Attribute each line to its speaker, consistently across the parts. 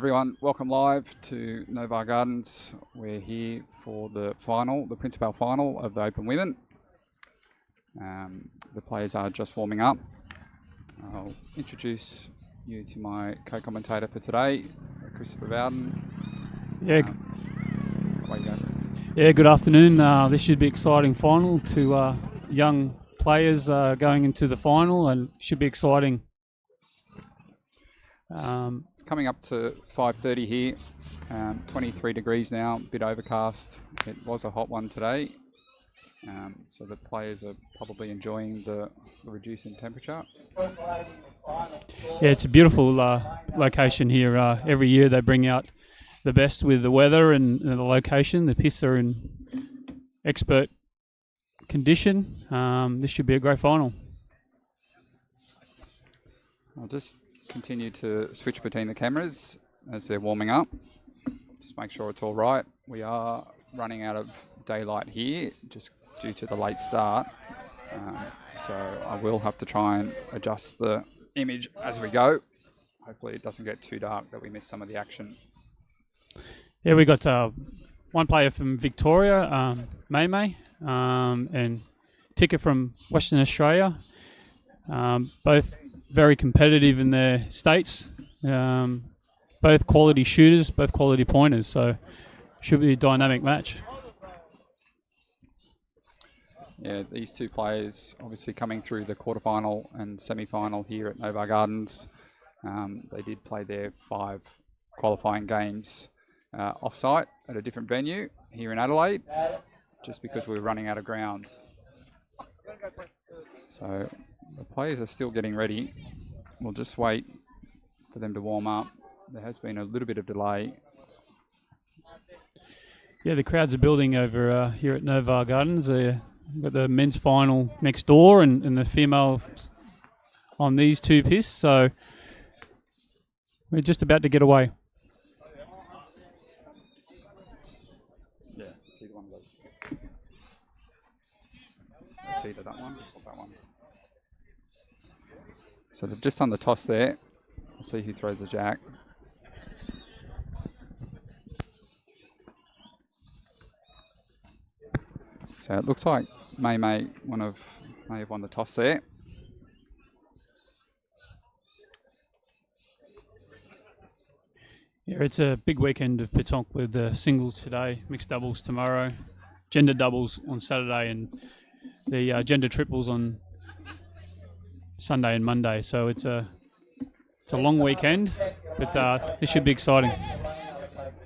Speaker 1: everyone, welcome live to NOVAR Gardens. We're here for the final, the Principale final of the Open Women. The players are just warming up. I'll introduce you to my co-commentator for today, Christopher Bowden.
Speaker 2: Yeah.
Speaker 1: Away you go.
Speaker 2: Yeah, good afternoon. This should be an exciting final. Two young players going into the final, and should be exciting.
Speaker 1: It's coming up to 5:30 here. 23 degrees now, a bit overcast. It was a hot one today, so the players are probably enjoying the reduce in temperature.
Speaker 2: Yeah, it's a beautiful location here. Every year they bring out the best with the weather and the location. The pists are in expert condition. This should be a great final.
Speaker 1: I'll just continue to switch between the cameras as they're warming up. Just make sure it's all right. We are running out of daylight here just due to the late start. So I will have to try and adjust the image as we go. Hopefully it doesn't get too dark that we miss some of the action.
Speaker 2: Yeah, we got one player from Victoria, May, and Tika from Western Australia. Both very competitive in their states. Both quality shooters, both quality pointers. So should be a dynamic match.
Speaker 1: Yeah, these two players obviously coming through the quarterfinal and semi-final here at NOVAR Gardens. They did play their 5 qualifying games off-site at a different venue here in Adelaide, just because we were running out of ground. So the players are still getting ready. We'll just wait for them to warm up. There has been a little bit of delay.
Speaker 2: Yeah, the crowds are building over here at NOVAR Gardens. We've got the men's final next door and the female on these two pists. So we're just about to get away.
Speaker 1: Yeah, it's either one of those two. It's either that one or that one. So they've just done the toss there. We'll see who throws the jack. So it looks like May may have won the toss there.
Speaker 2: Yeah, it's a big weekend of Pétanque with the singles today, mixed doubles tomorrow, gender doubles on Saturday, and the gender triples on Sunday and Monday. So it's a long weekend, but this should be exciting.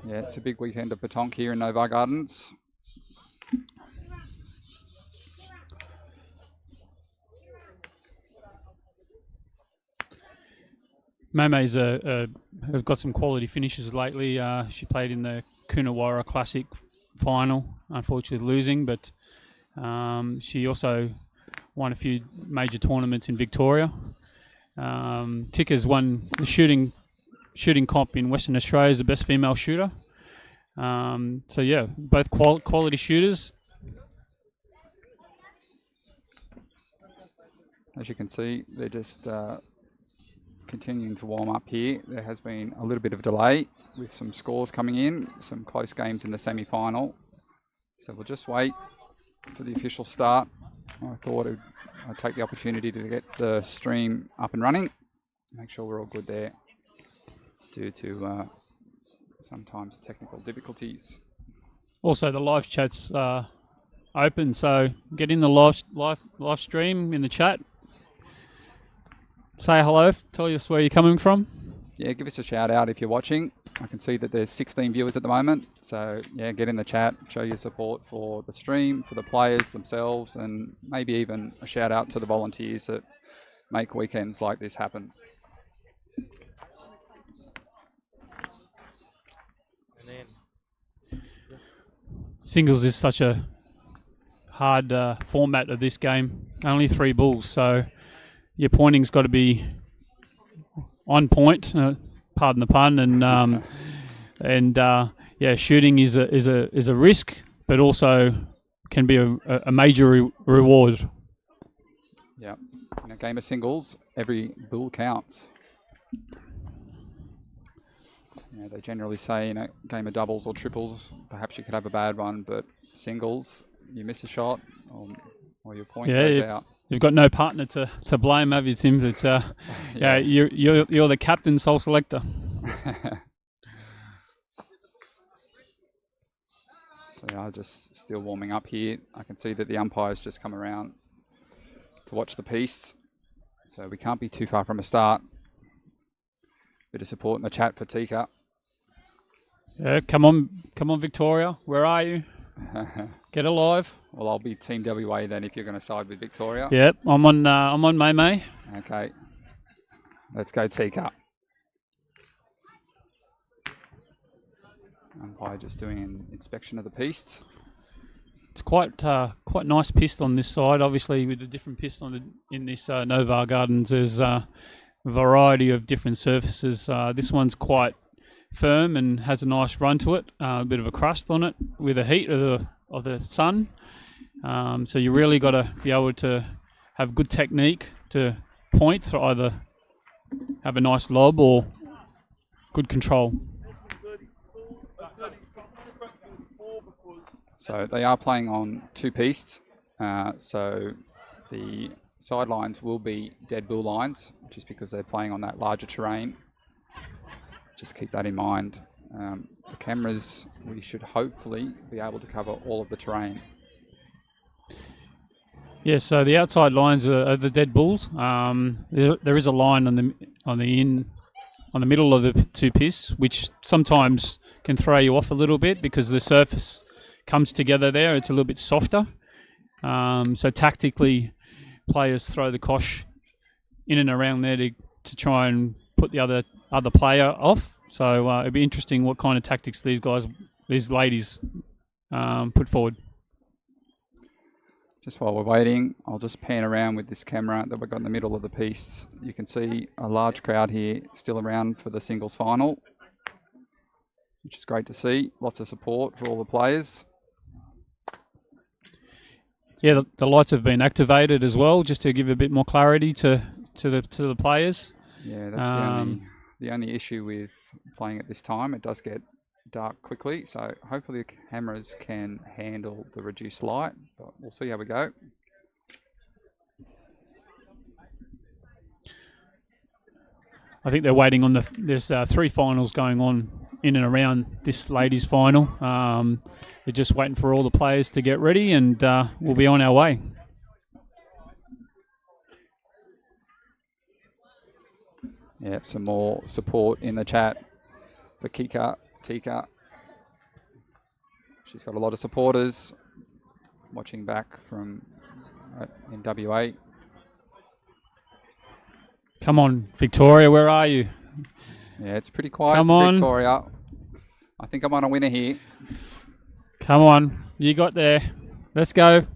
Speaker 1: Yeah, it's a big weekend of Pétanque here in NOVAR Gardens.
Speaker 2: May's have got some quality finishes lately. She played in the Coonawarra Classic final, unfortunately losing, but she also won a few major tournaments in Victoria. Tika's won the shooting comp in Western Australia as the best female shooter. So yeah, both quality shooters.
Speaker 1: As you can see, they're just continuing to warm up here. There has been a little bit of delay with some scores coming in, some close games in the semi-final. So we'll just wait for the official start. I thought I'd take the opportunity to get the stream up and running, make sure we're all good there due to sometimes technical difficulties.
Speaker 2: Also, the live chat's open, so get in the live stream in the chat. Say hello, tell us where you're coming from.
Speaker 1: Yeah, give us a shout out if you're watching. I can see that there's 16 viewers at the moment. So yeah, get in the chat, show your support for the stream, for the players themselves, and maybe even a shout out to the volunteers that make weekends like this happen.
Speaker 2: Singles is such a hard format of this game. Only 3 bulls, so your pointing's got to be on point. Pardon the pun, and yeah, shooting is a risk, but also can be a major reward.
Speaker 1: Yeah, in a game of singles, every bull counts. They generally say in a game of doubles or triples, perhaps you could have a bad one, but singles, you miss a shot or your point goes out.
Speaker 2: You've got no partner to blame, have you, Tim? But you're the captain, sole selector.
Speaker 1: So they are just still warming up here. I can see that the umpire's just come around to watch the piece. So we can't be too far from a start. Bit of support in the chat for Tika.
Speaker 2: Yeah, come on, Victoria. Where are you? Get alive.
Speaker 1: Well, I'll be Team WA then if you're going to side with Victoria.
Speaker 2: Yep, I'm on May.
Speaker 1: Okay, let's go Tika. Umpire just doing an inspection of the piece.
Speaker 2: It's quite nice pist on this side. Obviously, with the different pists in this Novar Gardens, there's a variety of different surfaces. This one's quite firm and has a nice run to it. A bit of a crust on it with the heat of the sun. So you really got to be able to have good technique to point, to either have a nice lob or good control.
Speaker 1: So they are playing on two pistes. So the sidelines will be dead bull lines, just because they're playing on that larger terrain. Just keep that in mind. The cameras, we should hopefully be able to cover all of the terrain.
Speaker 2: Yeah, so the outside lines are the dead bulls. There is a line on the middle of the two pistes, which sometimes can throw you off a little bit because the surface comes together there. It's a little bit softer. So tactically, players throw the kosh in and around there to try and put the other player off. So it'd be interesting what kind of tactics these ladies put forward.
Speaker 1: Just while we're waiting, I'll just pan around with this camera that we've got in the middle of the piece. You can see a large crowd here still around for the singles final, which is great to see. Lots of support for all the players.
Speaker 2: Yeah, the lights have been activated as well, just to give a bit more clarity to the players.
Speaker 1: Yeah, that's the only issue with playing at this time. It does get dark quickly, so hopefully the cameras can handle the reduced light, but we'll see how we go.
Speaker 2: I think they're waiting on there's three finals going on in and around this ladies' final. They're just waiting for all the players to get ready, and we'll be on our way.
Speaker 1: Yeah, some more support in the chat for Tika. She's got a lot of supporters watching back from in WA.
Speaker 2: Come on, Victoria, where are you?
Speaker 1: Yeah, it's pretty quiet
Speaker 2: Come
Speaker 1: for
Speaker 2: on.
Speaker 1: Victoria. I think I'm on a winner here.
Speaker 2: Come on, you got there. Let's go.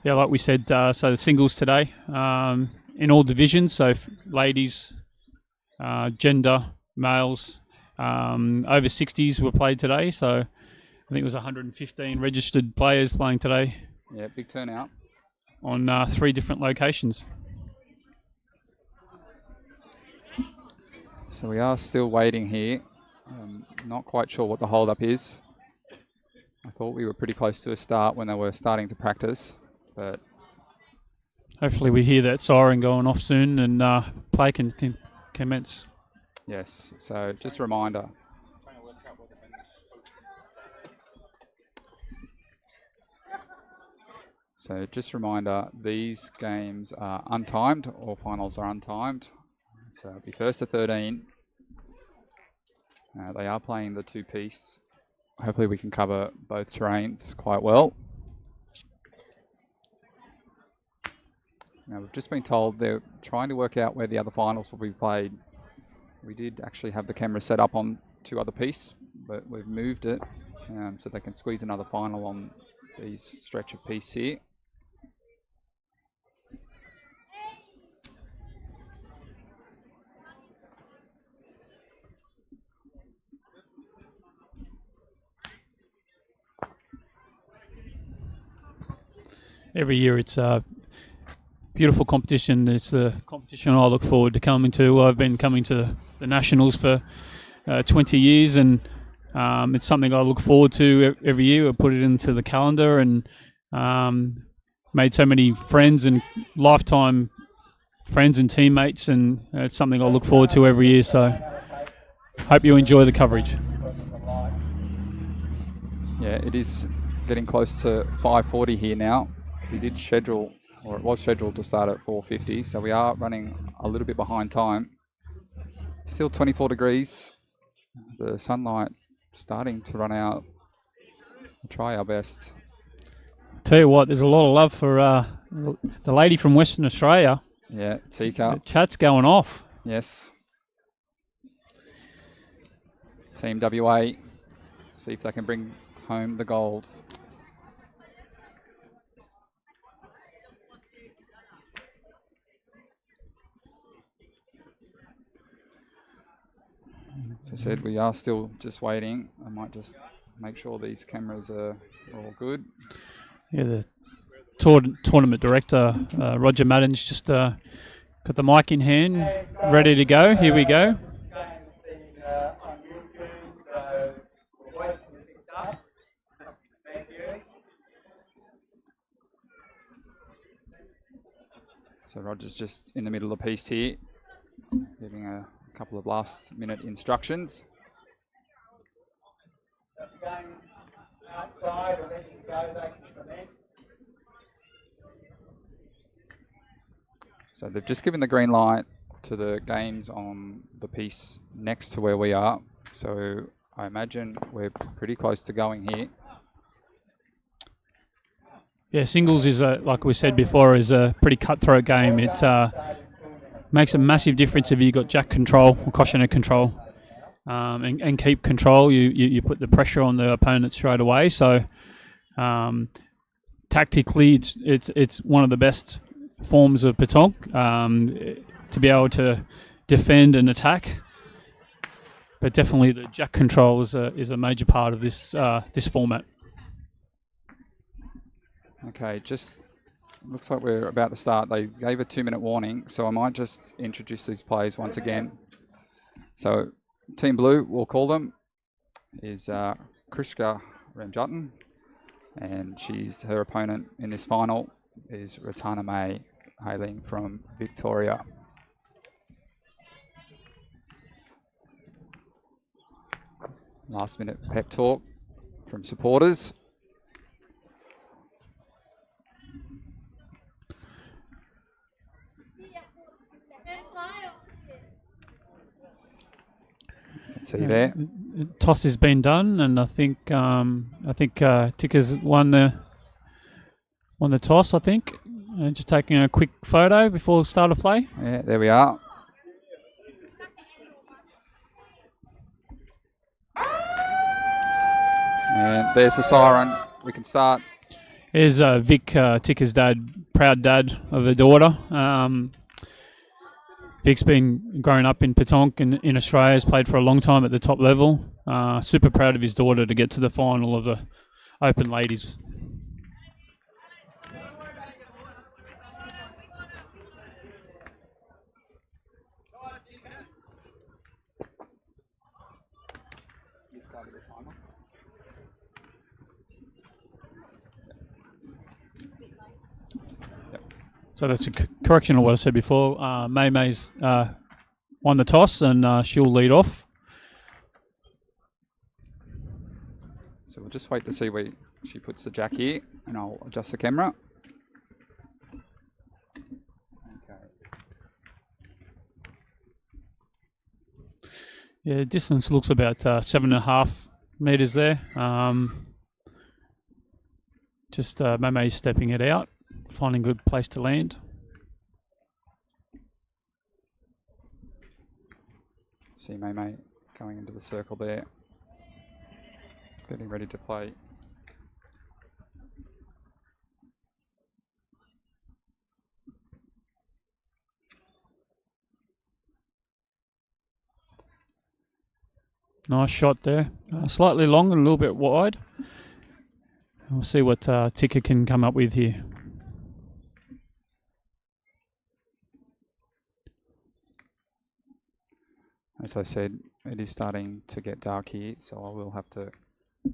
Speaker 2: Yeah, like we said, so the singles today in all divisions, so ladies, gender, males, over 60s were played today, so I think it was 115 registered players playing today.
Speaker 1: Yeah, big turnout.
Speaker 2: On 3 different locations.
Speaker 1: So we are still waiting here. Not quite sure what the hold-up is. I thought we were pretty close to a start when they were starting to practice, but
Speaker 2: hopefully we hear that siren going off soon and play can commence.
Speaker 1: Yes, so just a reminder. So just a reminder, these games are untimed, all finals are untimed. So it'll be first to 13. They are playing the two-piece. Hopefully we can cover both terrains quite well. Now we've just been told they're trying to work out where the other finals will be played. We did actually have the camera set up on 2 other pieces, but we've moved it so they can squeeze another final on these stretch of piece here.
Speaker 2: every year it's a beautiful competition. It's the competition I look forward to coming to. I've been coming to the Nationals for 20 years, and it's something I look forward to every year. I put it into the calendar, and made so many friends and lifetime friends and teammates, and it's something I look forward to every year. So hope you enjoy the coverage.
Speaker 1: Yeah, it is getting close to 5:40 here now. We did schedule, or it was scheduled to start at 4:50, so we are running a little bit behind time. Still 24 degrees. The sunlight starting to run out. We'll try our best.
Speaker 2: Tell you what, there's a lot of love for the lady from Western Australia.
Speaker 1: Yeah, Tika.
Speaker 2: The chat's going off.
Speaker 1: Yes. Team WA. See if they can bring home the gold. As I said, we are still just waiting. I might just make sure these cameras are all good.
Speaker 2: Yeah, the tournament director, Roger Madden's just got the mic in hand, ready to go. Here we go. So Roger's just in the middle of the piece here, giving a couple of last minute instructions. So they've just given the green light to the games on the piece next to where we are. So I imagine we're pretty close to going here. Yeah, singles is, like we said before, is a pretty cutthroat game. It makes a massive difference if you've got jack control or Koshina control, and keep control. You put the pressure on the opponent straight away. So tactically, it's one of the best forms of Pétanque, to be able to defend and attack. But definitely the jack control is a major part of this this format. Okay, just looks like we're about to start. They gave a 2-minute warning, so I might just introduce these players once again. So Team Blue, we'll call them, is KHRISHIKA RAMJUTTUN, and her opponent in this final is RATANA May, hailing from Victoria. Last minute pep talk from supporters. See there. Toss has been done, and I think Tika's won the toss. I think, and just taking a quick photo before start of play. Yeah, there we are. And there's the siren. We can start. Here's Vic, Tika's dad, proud dad of a daughter. Vic's been growing up in Pétanque in Australia, has played for a long time at the top level. Super proud of his daughter to get to the final of the Open Ladies. So that's a correction of what I said before. May's won the toss, and she'll lead off. So we'll just wait to see where she puts the jack here, and I'll adjust the camera. Okay. Yeah, distance looks about 7.5 meters there. Just May's stepping it out, finding a good place to land. See May going into the circle there, getting ready to play. Nice shot there. Slightly long and a little bit wide. We'll see what Tika can come up with here.
Speaker 1: As I said, it is starting to get dark here, so I will have to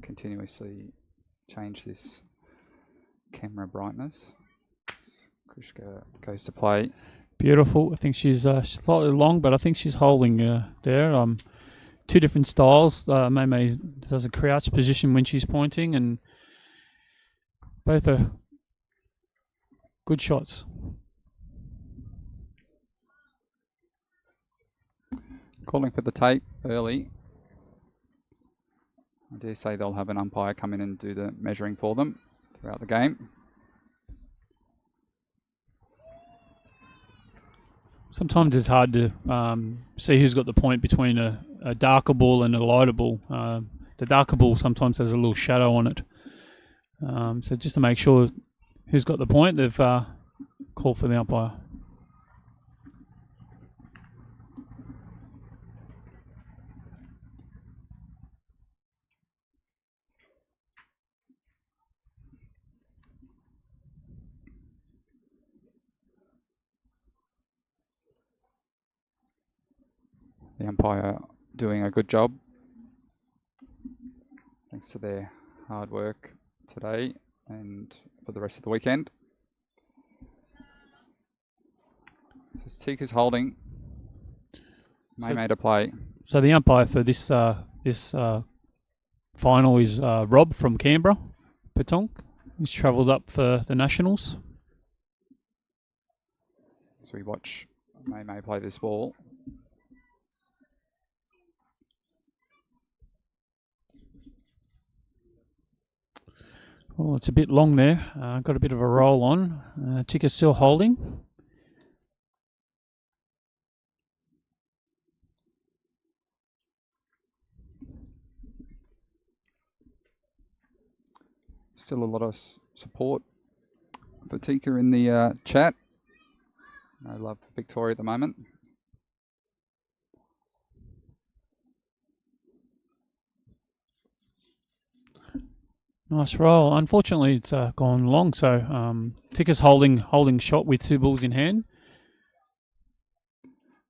Speaker 1: continuously change this camera brightness. KHRISHIKA goes to play.
Speaker 2: Beautiful. I think she's slightly long, but I think she's holding there. Two different styles. Mei does a crouch position when she's pointing, and both are good shots.
Speaker 1: Calling for the tape early. I dare say they'll have an umpire come in and do the measuring for them throughout the game.
Speaker 2: Sometimes it's hard to see who's got the point between a darker ball and a lighter ball. The darker ball sometimes has a little shadow on it. So just to make sure who's got the point, they've called for the umpire.
Speaker 1: The umpire doing a good job, thanks to their hard work today and for the rest of the weekend. So Tika's holding. Mei to play.
Speaker 2: So the umpire for this final is Rob from Canberra, Pétanque. He's travelled up for the Nationals.
Speaker 1: So we watch Mei play this ball.
Speaker 2: Well, it's a bit long there. Got a bit of a roll on. Tika's still holding.
Speaker 1: Still a lot of support for Tika in the chat. No love for Victoria at the moment.
Speaker 2: Nice roll. Unfortunately, it's gone long. So Tika's holding shot with two balls in hand.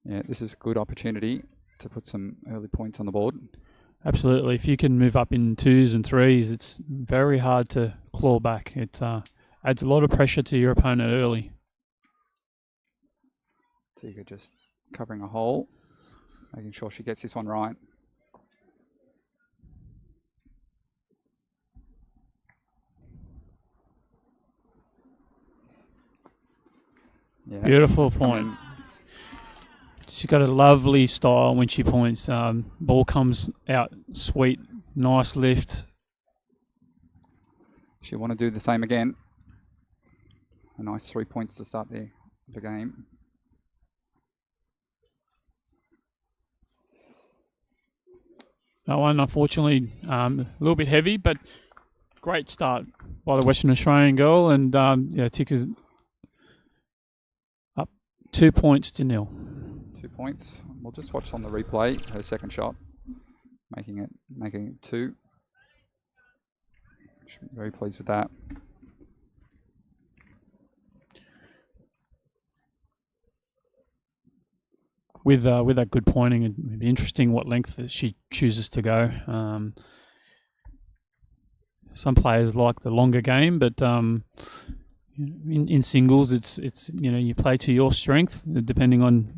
Speaker 1: Yeah, this is a good opportunity to put some early points on the board.
Speaker 2: Absolutely. If you can move up in twos and threes, it's very hard to claw back. It adds a lot of pressure to your opponent early.
Speaker 1: Tika just covering a hole, making sure she gets this one right. Yeah,
Speaker 2: beautiful point. She's got a lovely style when she points. Ball comes out sweet, nice lift.
Speaker 1: She'll want to do the same again. A nice 3 points to start the game.
Speaker 2: That one, unfortunately, a little bit heavy, but great start by the Western Australian girl. And yeah, Tika's up 2 points to 0.
Speaker 1: 2 points. We'll just watch on the replay her second shot, making it 2. Very pleased with that.
Speaker 2: With that good pointing, it'd be interesting what length that she chooses to go. Some players like the longer game, but in singles, it's you play to your strength depending on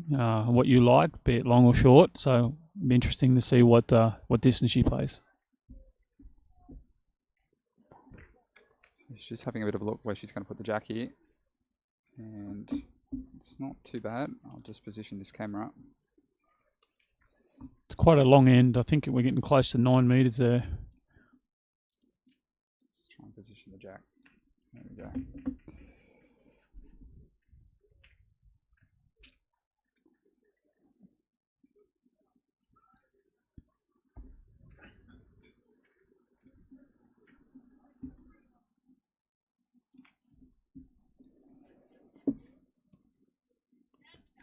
Speaker 2: what you like, be it long or short. So it'd be interesting to see what distance she plays.
Speaker 1: She's having a bit of a look where she's going to put the jack here, and it's not too bad. I'll just position this camera.
Speaker 2: It's quite a long end. I think we're getting close to 9 meters there.
Speaker 1: Let's try and position the jack. There we go.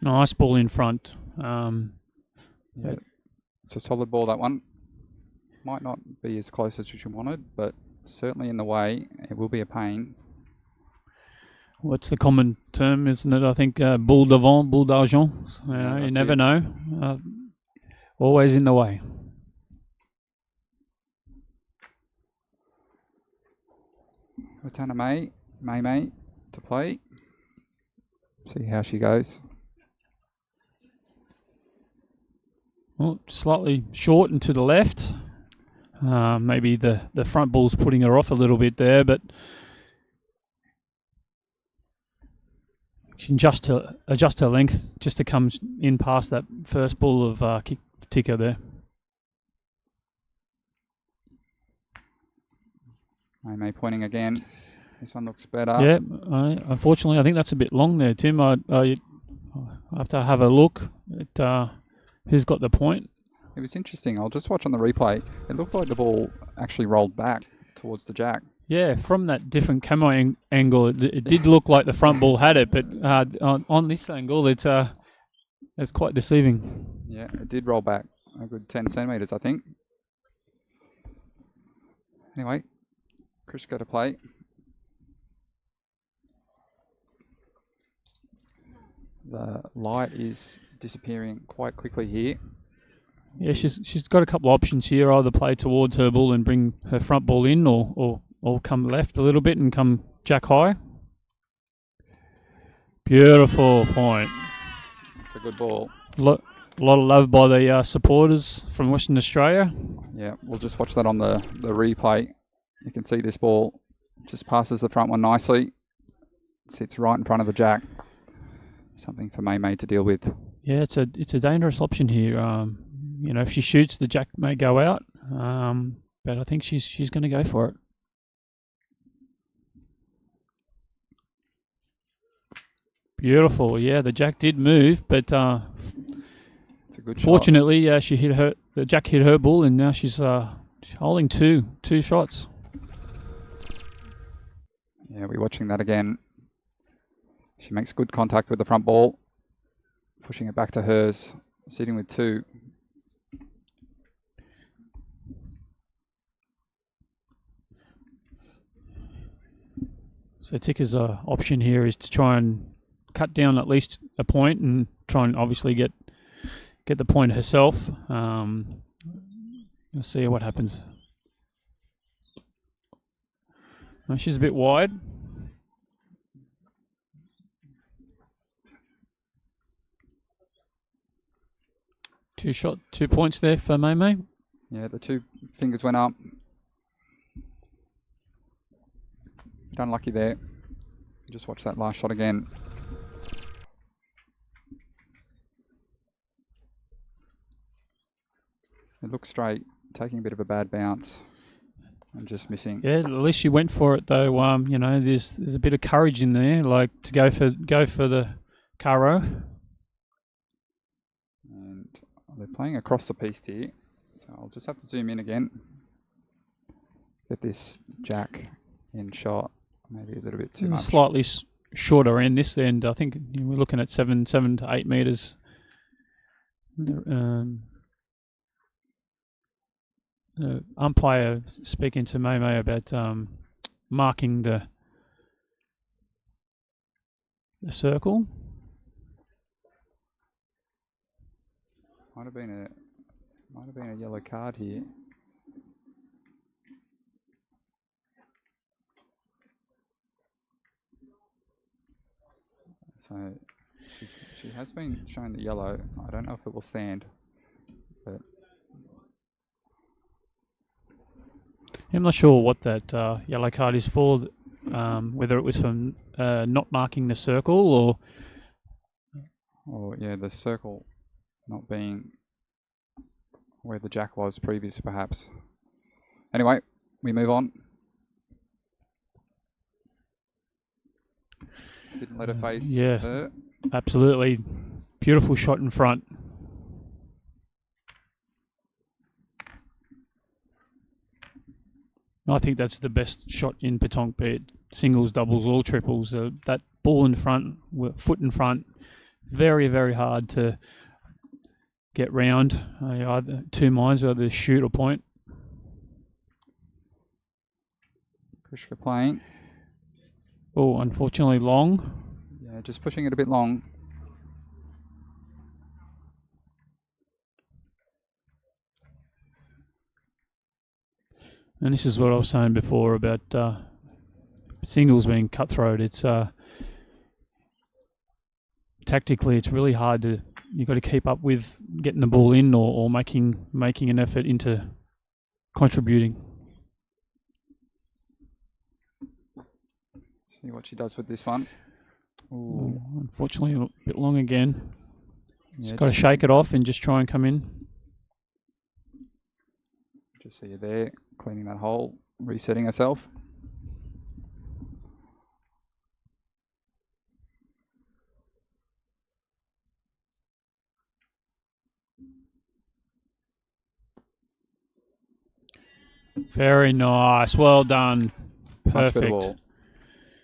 Speaker 2: Nice ball in front.
Speaker 1: Yeah, it's a solid ball, that one. Might not be as close as you wanted, but certainly in the way. It will be a pain.
Speaker 2: What's the common term, isn't it? I think boule devant, boule d'argent. You never know. always in the way.
Speaker 1: RATANA May to play. See how she goes.
Speaker 2: Well, slightly short and to the left. Maybe the front ball's putting her off a little bit there, but she can adjust her length just to come in past that first ball of kick ticker there.
Speaker 1: May pointing again. This one looks better.
Speaker 2: Yeah, unfortunately, I think that's a bit long there, Tim. I have to have a look at who's got the point.
Speaker 1: It was interesting. I'll just watch on the replay. It looked like the ball actually rolled back towards the jack.
Speaker 2: Yeah, from that different camo angle, it did look like the front ball had it, but on this angle, it's quite deceiving.
Speaker 1: Yeah, it did roll back a good 10 centimetres, I think. Anyway, KHRISHIKA to play. The light is disappearing quite quickly here.
Speaker 2: Yeah, she's got a couple of options here. Either play towards her ball and bring her front ball in, or come left a little bit and come jack high. Beautiful point.
Speaker 1: It's a good ball.
Speaker 2: A lot of love by the supporters from Western Australia.
Speaker 1: Yeah, we'll just watch that on the replay. You can see this ball just passes the front one nicely. Sits right in front of the jack. Something for May to deal with.
Speaker 2: Yeah, it's a dangerous option here. You know, if she shoots, the jack may go out. But I think she's going to go for it. Beautiful. Yeah, the jack did move, but
Speaker 1: it's a good shot.
Speaker 2: Fortunately, the jack hit her ball, and now she's holding two shots.
Speaker 1: Yeah, we're watching that again. She makes good contact with the front ball, pushing it back to hers, sitting with two.
Speaker 2: So Ticker's option here is to try and cut down at least a point and try and obviously get the point herself. We'll see what happens. She's a bit wide. Two points there for May.
Speaker 1: Yeah, the two fingers went up. Bit unlucky there. Just watch that last shot again. It looks straight, taking a bit of a bad bounce and just missing.
Speaker 2: Yeah, at least she went for it though. You know, there's a bit of courage in there, like to go for the Caro.
Speaker 1: And they're playing across the piece here, so I'll just have to zoom in again. Get this jack in shot, maybe a little bit too much.
Speaker 2: Slightly shorter end this end. I think we're looking at 7 to 8 meters. Umpire speaking to May about marking the circle.
Speaker 1: Might have been a yellow card here. So she has been shown the yellow. I don't know if it will stand, but
Speaker 2: I'm not sure what that yellow card is for. Whether it was from not marking the circle
Speaker 1: or yeah, the circle not being where the jack was previous, perhaps. Anyway, we move on. Didn't let her face her.
Speaker 2: Absolutely. Beautiful shot in front. I think that's the best shot in Pétanque, be it singles, doubles, or triples. That ball in front, foot in front, very, very hard to get round. Either two minds, whether shoot or point.
Speaker 1: KHRISHIKA playing.
Speaker 2: Oh, unfortunately long.
Speaker 1: Yeah, just pushing it a bit long.
Speaker 2: And this is what I was saying before about singles being cutthroat. It's tactically, it's really hard to. You've got to keep up with getting the ball in or making an effort into contributing.
Speaker 1: See what she does with this one.
Speaker 2: Ooh, unfortunately, a bit long again.
Speaker 1: Yeah,
Speaker 2: Just got to shake it off and just try and come in.
Speaker 1: Just see you there, cleaning that hole, resetting herself.
Speaker 2: Very nice. Well done.
Speaker 1: Much better
Speaker 2: Perfect.
Speaker 1: ball.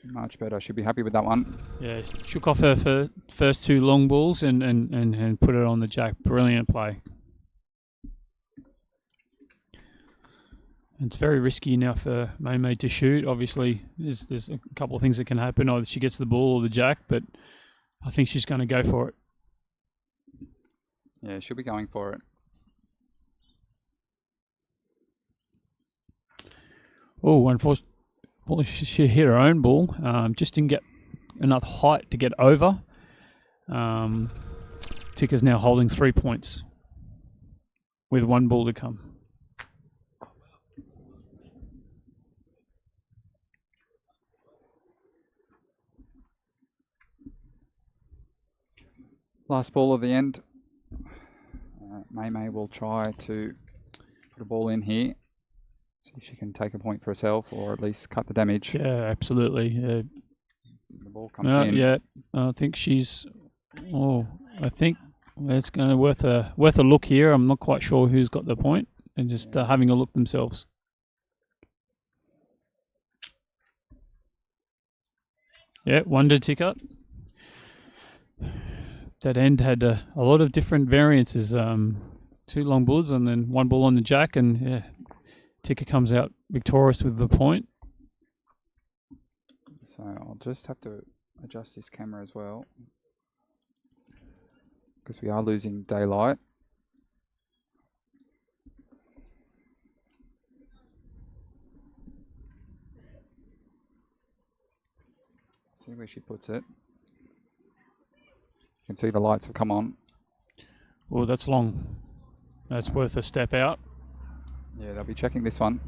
Speaker 1: Much better. She'll be happy with that one.
Speaker 2: Yeah, shook off her first two long balls and put it on the jack. Brilliant play. It's very risky now for May to shoot. Obviously, there's a couple of things that can happen. Either she gets the ball or the jack, but I think she's going to go for it.
Speaker 1: Yeah, she'll be going for it.
Speaker 2: Oh, unfortunately, she hit her own ball. Just didn't get enough height to get over. Ticker's now holding 3 points with one ball to come.
Speaker 1: Last ball of the end. May will try to put a ball in here. See if she can take a point for herself or at least cut the damage.
Speaker 2: Yeah, absolutely.
Speaker 1: The ball comes in.
Speaker 2: Yeah, I think she's. Oh, I think it's going to worth a look here. I'm not quite sure who's got the point, and just having a look themselves. Yeah, wonder ticker. That end had a lot of different variances. 2 long balls and then 1 ball on the jack, and yeah, ticker comes out victorious with the point.
Speaker 1: So I'll just have to adjust this camera as well, because we are losing daylight. See where she puts it. You can see the lights have come on.
Speaker 2: Oh, that's long. That's worth a step out.
Speaker 1: Yeah, they'll be checking this one.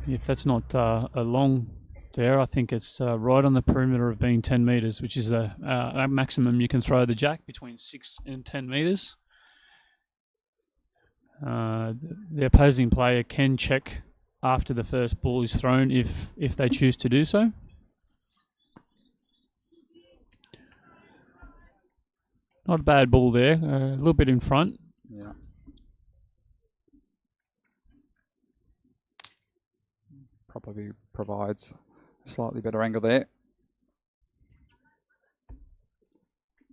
Speaker 2: If that's not a long there, I think it's right on the perimeter of being 10 metres, which is a maximum you can throw the jack, between 6 and 10 metres. The opposing player can check after the first ball is thrown if they choose to do so. Not a bad ball there, a little bit in front.
Speaker 1: Yeah. Probably provides a slightly better angle there.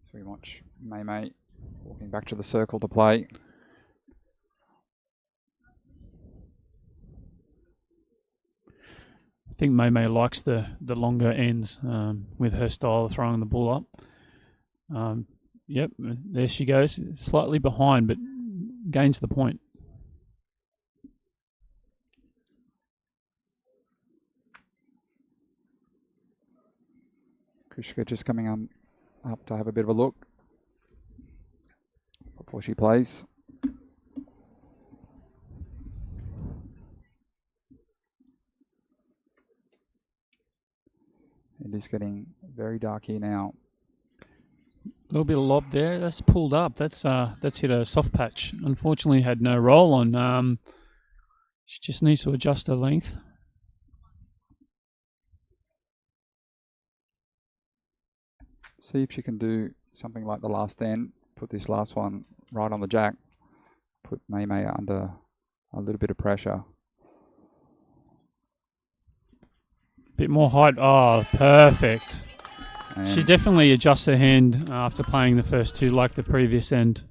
Speaker 1: So we watch May walking back to the circle to play.
Speaker 2: I think May likes the longer ends with her style of throwing the ball up. Yep, there she goes, slightly behind, but gains the point.
Speaker 1: KHRISHIKA just coming up to have a bit of a look before she plays. It is getting very dark here now.
Speaker 2: A little bit of lob there. That's pulled up. That's hit a soft patch. Unfortunately, had no roll on. She just needs to adjust her length.
Speaker 1: See if she can do something like the last end. Put this last one right on the jack. Put May under a little bit of pressure.
Speaker 2: Bit more height. Oh, perfect.
Speaker 1: And
Speaker 2: She definitely adjusts her hand after playing the first two, like the previous end.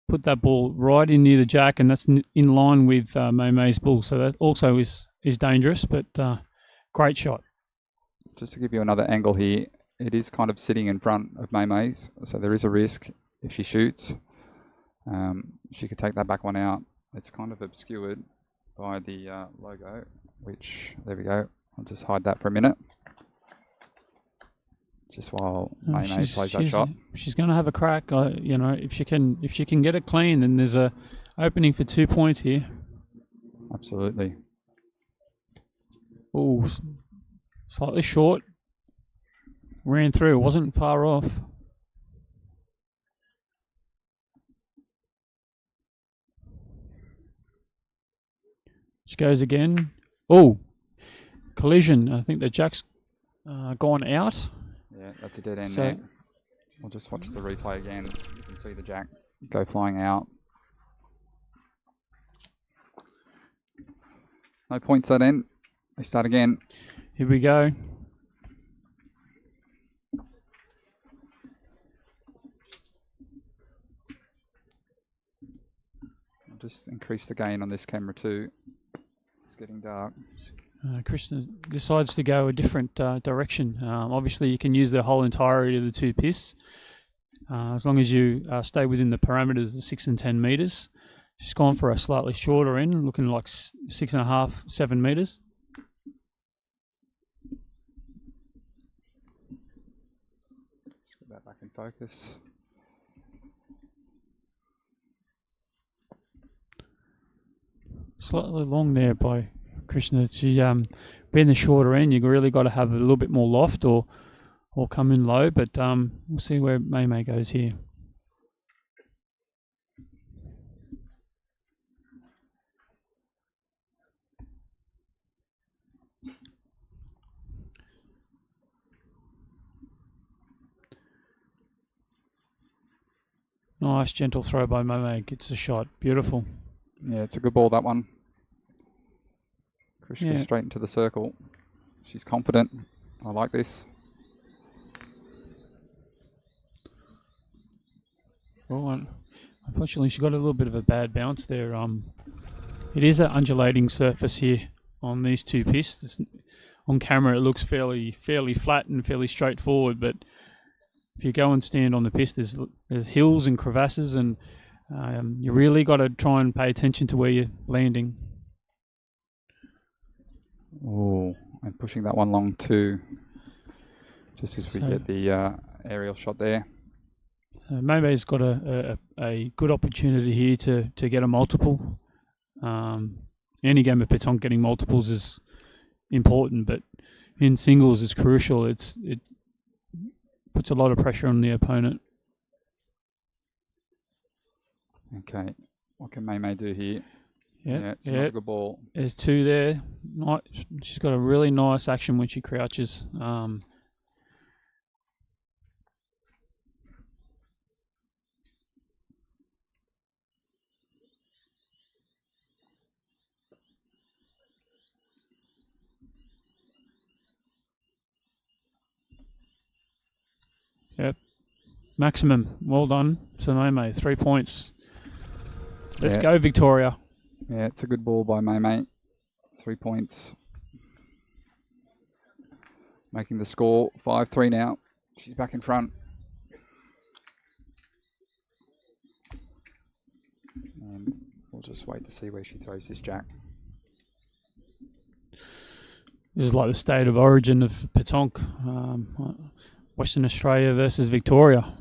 Speaker 2: Put that ball right in near the jack, and that's in line with May's ball. So that also is dangerous, but great shot.
Speaker 1: just to give you another angle here, it is kind of sitting in front of Mei Mei's, so there is a risk if she shoots. She could take that back one out. It's kind of obscured by the logo, which, there we go. I'll just hide that for a minute. Just while Mei Mei plays that shot.
Speaker 2: She's going to have a crack. You know, if she can get it clean, then there's a opening for 2 points here.
Speaker 1: Absolutely.
Speaker 2: Oh, slightly short. Ran through. Wasn't far off. She goes again. Oh, collision. I think the jack's gone out.
Speaker 1: Yeah, that's a dead end there. We'll just watch the replay again. You can see the jack go flying out. No points that end. They start again.
Speaker 2: Here we go.
Speaker 1: I'll just increase the gain on this camera too. It's getting dark.
Speaker 2: Krishna decides to go a different direction. Obviously, you can use the whole entirety of the two pists as long as you stay within the parameters of 6 and 10 meters. She's gone for a slightly shorter end, looking like 6.5, 7 meters.
Speaker 1: Let's get that back in focus.
Speaker 2: Slightly long there by Krishna. She being the shorter end, you really got to have a little bit more loft or come in low. But we'll see where Mei Mei goes here. Nice gentle throw by Mei Mei. Gets the shot. Beautiful.
Speaker 1: Yeah, it's a good ball, that one. Krishka
Speaker 2: Yeah.
Speaker 1: straight into the circle. She's confident. I like this.
Speaker 2: Oh, unfortunately, she got a little bit of a bad bounce there. It is an undulating surface here on these two pists. On camera, it looks fairly flat and fairly straightforward, but if you go and stand on the pist, there's hills and crevasses, and you really got to try and pay attention to where you're landing.
Speaker 1: Oh, and pushing that one long too. Just as we get the aerial shot there.
Speaker 2: So Mei Mei's got a good opportunity here to get a multiple. Any game of Pétanque, getting multiples is important, but in singles it's crucial. It puts a lot of pressure on the opponent.
Speaker 1: Okay, what can Mei Mei do here?
Speaker 2: Yeah,
Speaker 1: it's not a good ball.
Speaker 2: There's two there. She's got a really nice action when she crouches. Yep. Maximum. Well done, Mei Mei. 3 points. Let's go, Victoria.
Speaker 1: Yeah, it's a good ball by Mei Mei. 3 points. Making the score 5-3 now. She's back in front. And we'll just wait to see where she throws this jack.
Speaker 2: This is like the state of origin of Pétanque. Western Australia versus Victoria.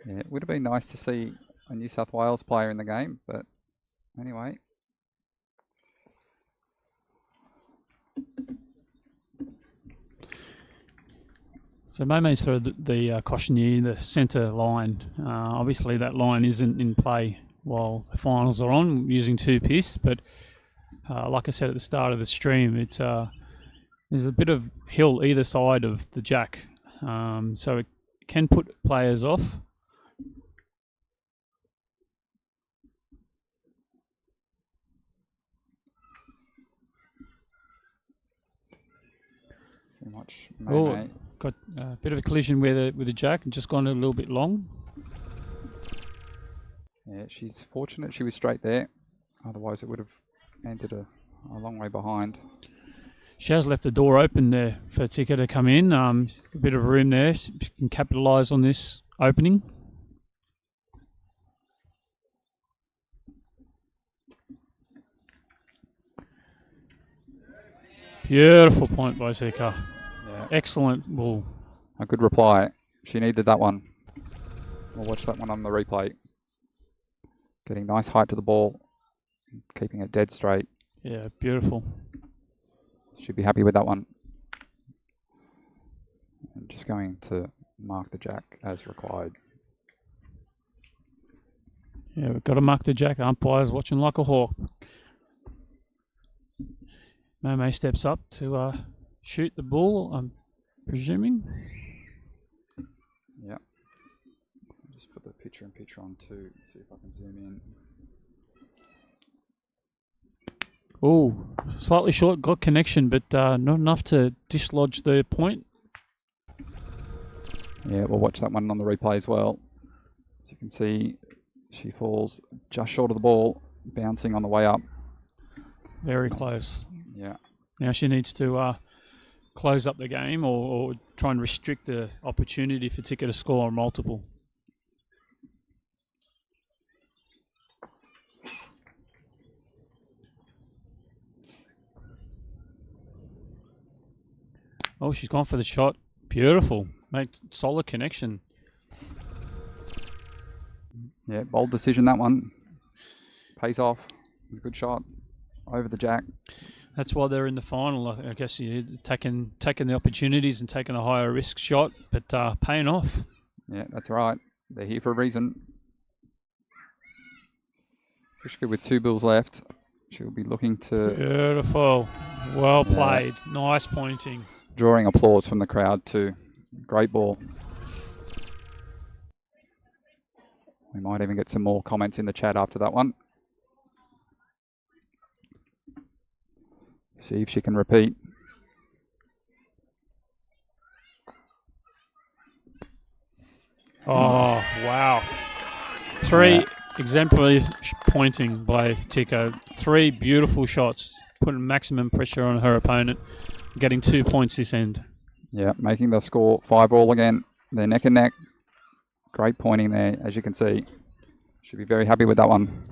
Speaker 1: Yeah, it would have been nice to see a New South Wales player in the game, but anyway.
Speaker 2: So Mei Mei's through the caution here, the centre line. Obviously that line isn't in play while the finals are on, using two pists, but like I said at the start of the stream, it's there's a bit of hill either side of the jack, so it can put players off.
Speaker 1: Too much Mei Mei.
Speaker 2: Got a bit of a collision with the jack and just gone a little bit long.
Speaker 1: Yeah, she's fortunate she was straight there. Otherwise it would have ended a long way behind.
Speaker 2: She has left the door open there for Tika to come in. A bit of room there. She can capitalise on this opening. Beautiful point by Tika.
Speaker 1: Yeah.
Speaker 2: Excellent ball.
Speaker 1: A good reply. She needed that one. We'll watch that one on the replay. Getting nice height to the ball. Keeping it dead straight.
Speaker 2: Yeah, beautiful.
Speaker 1: Should be happy with that one. I'm just going to mark the jack as required.
Speaker 2: Yeah, we've got to mark the jack. Umpire's watching like a hawk. May steps up to shoot the ball, I'm presuming.
Speaker 1: Yeah. I'll just put the picture-in-picture on too. See if I can zoom in.
Speaker 2: Oh, slightly short, got connection, but not enough to dislodge the point.
Speaker 1: Yeah, we'll watch that one on the replay as well. As you can see, she falls just short of the ball, bouncing on the way up.
Speaker 2: Very close.
Speaker 1: Yeah.
Speaker 2: Now she needs to close up the game or try and restrict the opportunity for Tika to score on multiple. Oh, she's gone for the shot. Beautiful. Mate, solid connection.
Speaker 1: Yeah, bold decision, that one. Pays off. It's a good shot. Over the jack.
Speaker 2: That's why they're in the final. I guess you're taking the opportunities and taking a higher risk shot, but paying off.
Speaker 1: Yeah, that's right. They're here for a reason. KHRISHIKA with 2 bills left. She'll be looking to...
Speaker 2: Beautiful. Well played. Nice pointing.
Speaker 1: Drawing applause from the crowd too. Great ball. We might even get some more comments in the chat after that one. See if she can repeat.
Speaker 2: Oh, wow. 3 exemplary pointing by Tika. 3 beautiful shots, putting maximum pressure on her opponent, getting 2 points this end.
Speaker 1: Yeah, making the score 5-all again. They're neck and neck. Great pointing there, as you can see. Should be very happy with that one.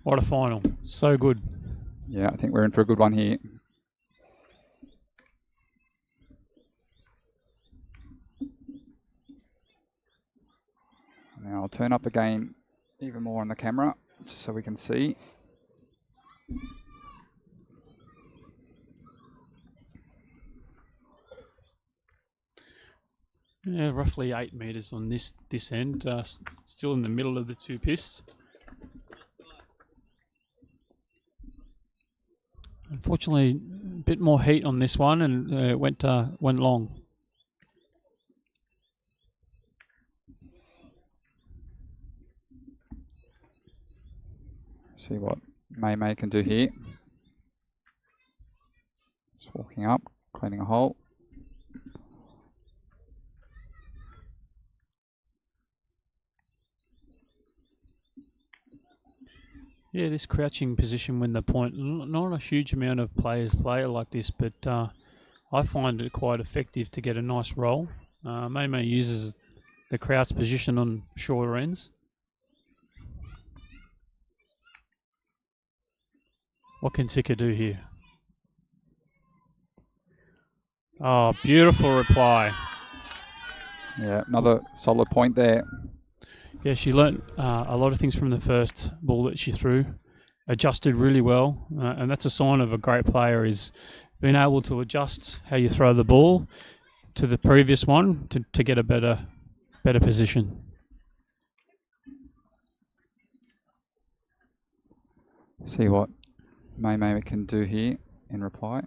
Speaker 2: What a final. So good.
Speaker 1: Yeah, I think we're in for a good one here. Now I'll turn up the gain even more on the camera, just so we can see.
Speaker 2: Yeah, roughly 8 meters on this end. Still in the middle of the 2 pists. Unfortunately, a bit more heat on this one, and it went long.
Speaker 1: See what May can do here. Just walking up, cleaning a hole.
Speaker 2: Yeah, this crouching position when the point, not a huge amount of players play it like this, but I find it quite effective to get a nice roll. May uses the crouch position on shorter ends. What can Tika do here? Oh, beautiful reply.
Speaker 1: Yeah, another solid point there.
Speaker 2: Yeah, she learnt a lot of things from the first ball that she threw. Adjusted really well, and that's a sign of a great player, is being able to adjust how you throw the ball to the previous one to get a better position.
Speaker 1: See what May can do here in reply.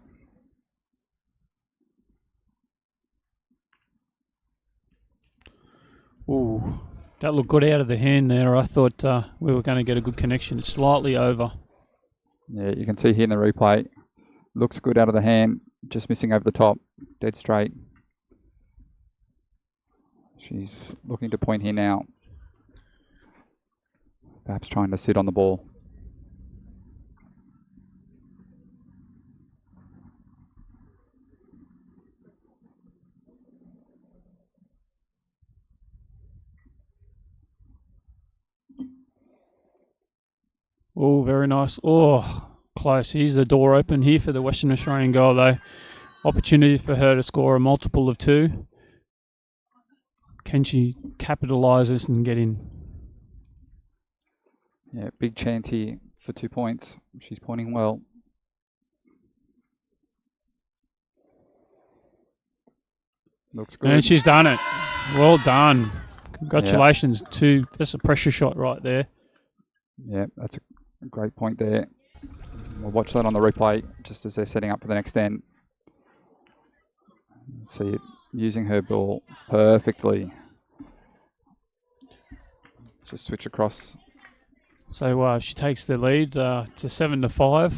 Speaker 2: Ooh, that looked good out of the hand there. I thought we were going to get a good connection. It's slightly over.
Speaker 1: Yeah, you can see here in the replay. Looks good out of the hand, just missing over the top, dead straight. She's looking to point here now. Perhaps trying to sit on the ball.
Speaker 2: Oh, very nice. Oh, close. Here's the door open here for the Western Australian goal, though. Opportunity for her to score a multiple of 2. Can she capitalise this and get in?
Speaker 1: Yeah, big chance here for 2 points. She's pointing well. Looks good.
Speaker 2: And she's done it. Well done. Congratulations. Yeah. That's a pressure shot right there.
Speaker 1: Yeah, that's a great point there. We'll watch that on the replay just as they're setting up for the next end. See it using her ball perfectly. Just switch across.
Speaker 2: So she takes the lead to 7-5.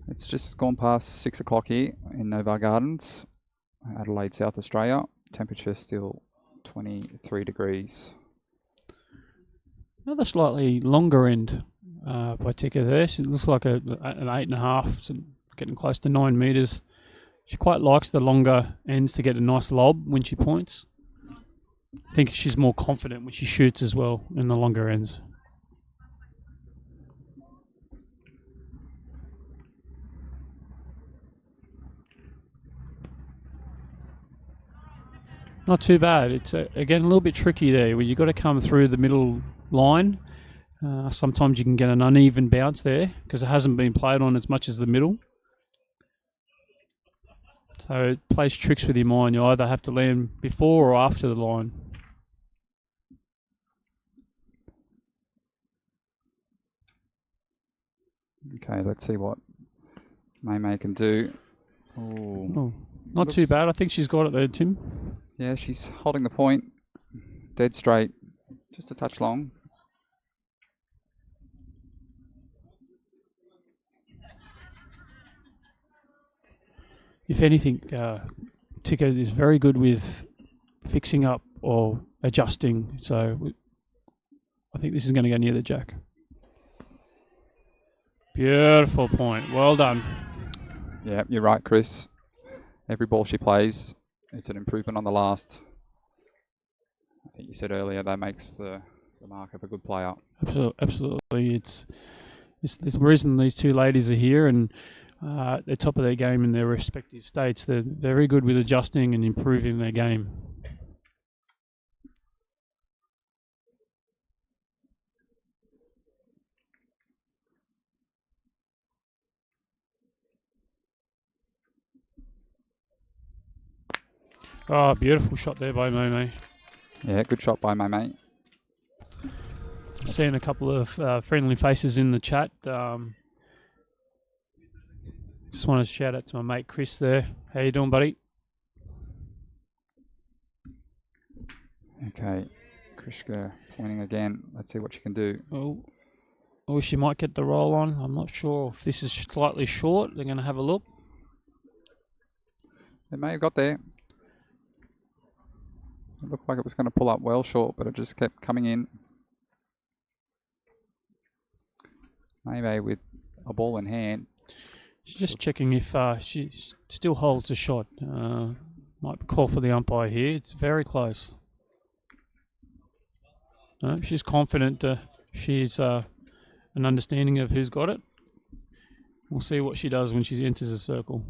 Speaker 1: It's just gone past 6 o'clock here in NOVAR Gardens, Adelaide, South Australia. Temperature still 23 degrees.
Speaker 2: Another slightly longer end by Tika there. It looks like an 8.5, so getting close to 9 metres. She quite likes the longer ends to get a nice lob when she points. I think she's more confident when she shoots as well in the longer ends. Not too bad. It's again a little bit tricky there, where you've got to come through the middle line. Sometimes you can get an uneven bounce there because it hasn't been played on as much as the middle. So it plays tricks with your mind. You either have to land before or after the line.
Speaker 1: Okay, let's see what May can do.
Speaker 2: Oh, not too bad. I think she's got it there, Tim.
Speaker 1: Yeah, she's holding the point. Dead straight. Just a touch long.
Speaker 2: If anything, Tika is very good with fixing up or adjusting. So I think this is going to go near the jack. Beautiful point. Well done.
Speaker 1: Yeah, you're right, Chris. Every ball she plays, it's an improvement on the last. I think you said earlier that makes the mark of a good player.
Speaker 2: Absolutely. It's the reason these two ladies are here, and they're top of their game in their respective states. They're very good with adjusting and improving their game. Oh, beautiful shot there by May.
Speaker 1: Yeah, good shot by May.
Speaker 2: Seeing a couple of friendly faces in the chat. Just want to shout out to my mate Chris there. How you doing, buddy?
Speaker 1: Okay, KHRISHIKA pointing again. Let's see what she can do.
Speaker 2: Oh, she might get the roll on. I'm not sure if this is slightly short. They're going to have a look.
Speaker 1: It may have got there. It looked like it was going to pull up well short, but it just kept coming in. Maybe with a ball in hand.
Speaker 2: She's just checking if she still holds the shot. Might call for the umpire here. It's very close. She's confident. She's an understanding of who's got it. We'll see what she does when she enters the circle.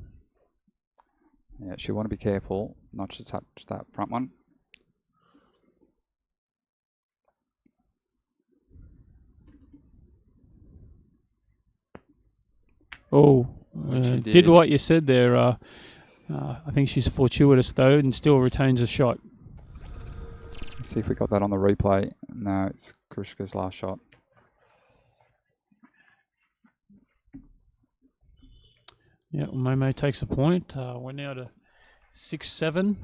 Speaker 1: Yeah, she'll want to be careful not to touch that front one.
Speaker 2: Oh, did what you said there. I think she's fortuitous though, and still retains a shot.
Speaker 1: Let's see if we got that on the replay. No, it's KHRISHIKA's last shot.
Speaker 2: Yeah, well, May takes a point. We're now to 6-7.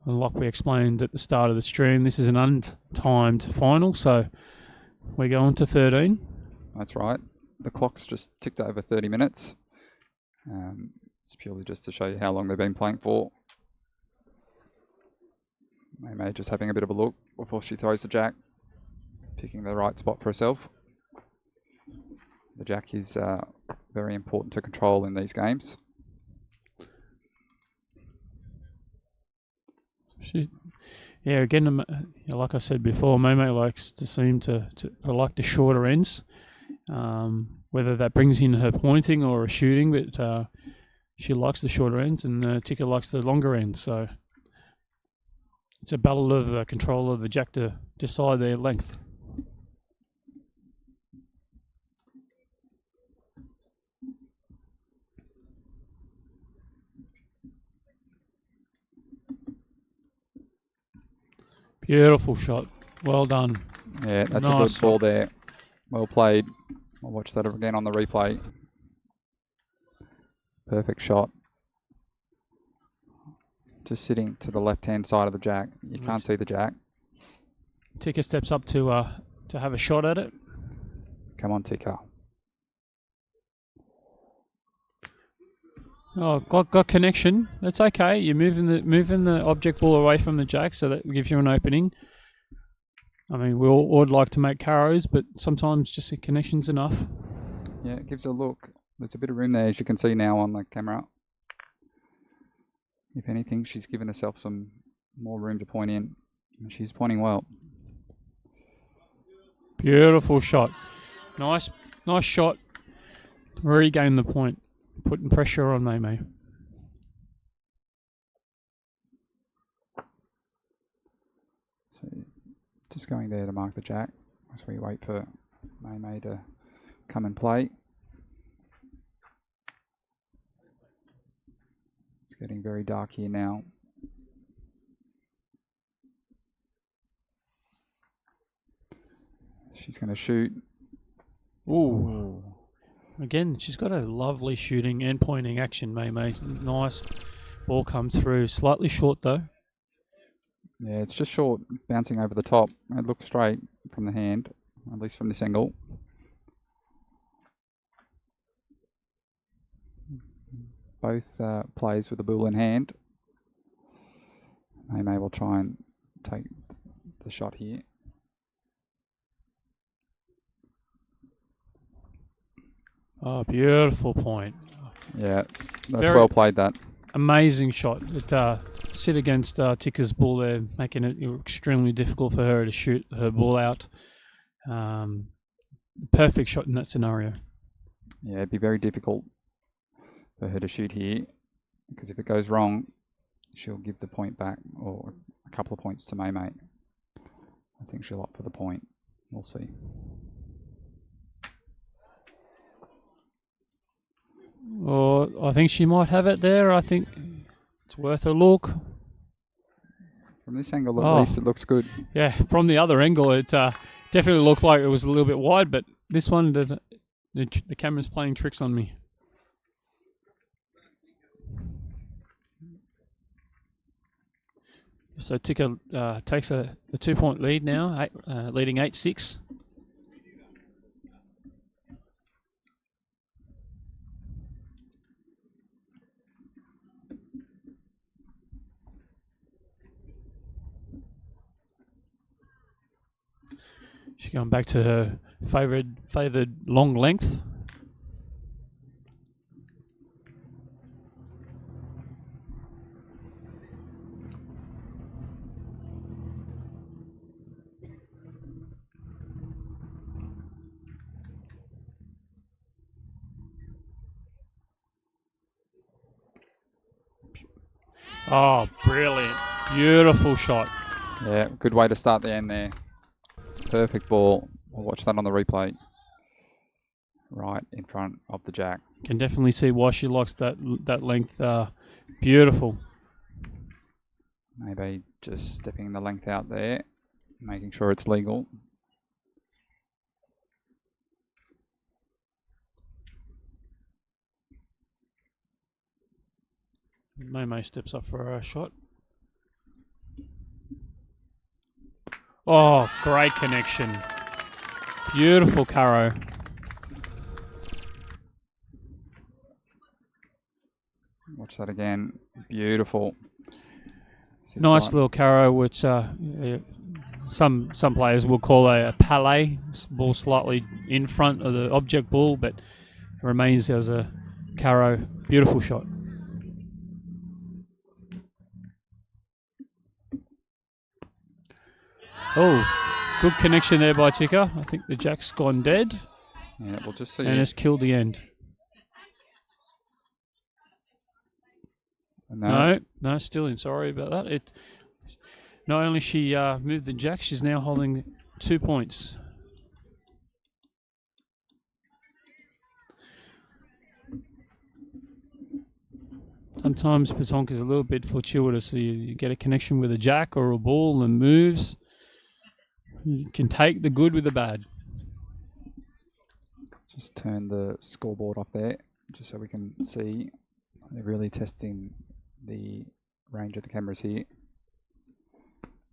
Speaker 2: And like we explained at the start of the stream, this is an untimed final, so we're going to 13.
Speaker 1: That's right. The clock's just ticked over 30 minutes. It's purely just to show you how long they've been playing for. May just having a bit of a look before she throws the jack, picking the right spot for herself. The jack is very important to control in these games.
Speaker 2: Yeah, again, like I said before, Momo likes to seem to like the shorter ends. Whether that brings in her pointing or shooting, but she likes the shorter ends, and Tika likes the longer ends. So it's a battle of control of the jack to decide their length. Beautiful shot. Well done.
Speaker 1: Yeah, that's
Speaker 2: Nice
Speaker 1: a good ball there. Well played. I'll watch that again on the replay. Perfect shot. Just sitting to the left-hand side of the jack. You can't see the jack.
Speaker 2: Tika steps up to have a shot at it.
Speaker 1: Come on, Tika.
Speaker 2: Oh, got connection. That's okay. You're moving the object ball away from the jack, so that gives you an opening. I mean, we all would like to make carrows, but sometimes just a connection's enough.
Speaker 1: Yeah, it gives a look. There's a bit of room there, as you can see now on the camera. If anything, she's given herself some more room to point in, and she's pointing well.
Speaker 2: Beautiful shot. Nice shot. Regain the point. Putting pressure on Maymay.
Speaker 1: So just going there to mark the jack as we wait for Maymay to come and play. It's getting very dark here now. She's going to shoot.
Speaker 2: Ooh. Again, she's got a lovely shooting and pointing action, Maymay. Nice ball comes through. Slightly short though.
Speaker 1: Yeah, it's just short, bouncing over the top. It looks straight from the hand, at least from this angle. Both plays with the ball in hand. Maymay will try and take the shot here.
Speaker 2: Oh, beautiful point.
Speaker 1: Yeah, that's well played, that.
Speaker 2: Amazing shot. It sit against Tika's ball there, making it extremely difficult for her to shoot her ball out. Perfect shot in that scenario.
Speaker 1: Yeah, it'd be very difficult for her to shoot here, because if it goes wrong, she'll give the point back, or a couple of points to Maymay. I think she'll opt for the point. We'll see.
Speaker 2: Or I think she might have it there. I think it's worth a look.
Speaker 1: From this angle, at least, it looks good.
Speaker 2: Yeah, from the other angle, it definitely looked like it was a little bit wide, but this one, the camera's playing tricks on me. So Tika takes the 2-point lead now, leading 8-6. She's going back to her favoured long length. Oh, brilliant. Beautiful shot.
Speaker 1: Yeah, good way to start the end there. Perfect ball. We'll watch that on the replay. Right in front of the jack.
Speaker 2: Can definitely see why she likes that length. Beautiful.
Speaker 1: Maybe just stepping the length out there, making sure it's legal.
Speaker 2: Maymay steps up for a shot. Oh, great connection. Beautiful carrow.
Speaker 1: Watch that again. Beautiful.
Speaker 2: Nice little carrow, which some players will call a palais. Ball slightly in front of the object ball, but it remains as a carrow. Beautiful shot. Oh, good connection there by Tika. I think the jack's gone dead.
Speaker 1: Yeah, we'll just see.
Speaker 2: And it's killed the end. No, still in. Sorry about that. It. Not only she moved the jack, she's now holding 2 points. Sometimes Pétanque is a little bit fortuitous. So you get a connection with a jack or a ball and moves. You can take the good with the bad.
Speaker 1: Just turn the scoreboard off there, just so we can see. They're really testing the range of the cameras here,